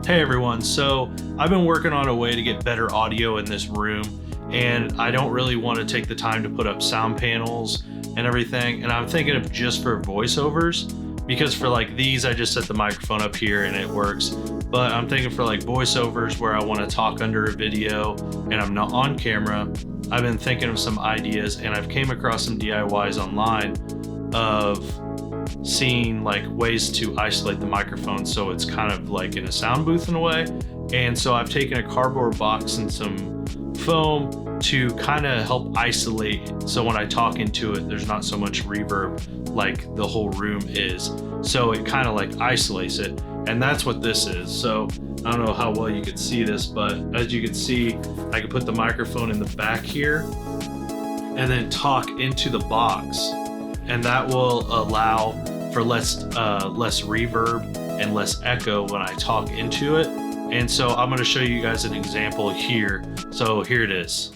Hey everyone, so I've been working on a way to get better audio in this room, and I don't really want to take the time to put up sound panels and everything, and I'm thinking of just for voiceovers, because for like these I just set the microphone up here and it works, but I'm thinking for like voiceovers where I want to talk under a video and I'm not on camera. I've been thinking of some ideas, and I've came across some DIYs online of seeing like ways to isolate the microphone so it's kind of like in a sound booth in a way. And so I've taken a cardboard box and some foam to kind of help isolate it, so when I talk into it there's not so much reverb like the whole room is, so it kind of like isolates it. And that's what this is. So I don't know how well you can see this, but as you can see, I can put the microphone in the back here and then talk into the box, and that will allow for less reverb and less echo when I talk into it. And so I'm going to show you guys an example here. So here it is.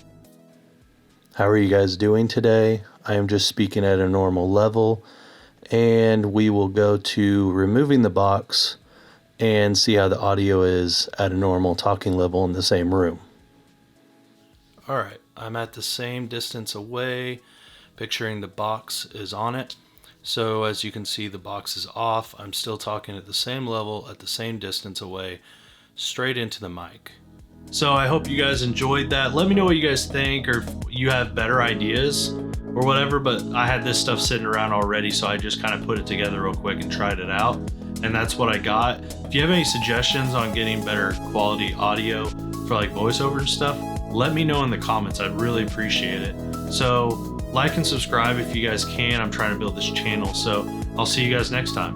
How are you guys doing today? I am just speaking at a normal level, and we will go to removing the box and see how the audio is at a normal talking level in the same room. All right, I'm at the same distance away, picturing the box is on it. So as you can see, the box is off. I'm still talking at the same level, at the same distance away, straight into the mic. So I hope you guys enjoyed that. Let me know what you guys think, or if you have better ideas or whatever, but I had this stuff sitting around already, so I just kind of put it together real quick and tried it out. And that's what I got. If you have any suggestions on getting better quality audio for like voiceover and stuff, let me know in the comments. I'd really appreciate it. So like and subscribe if you guys can. I'm trying to build this channel, so I'll see you guys next time.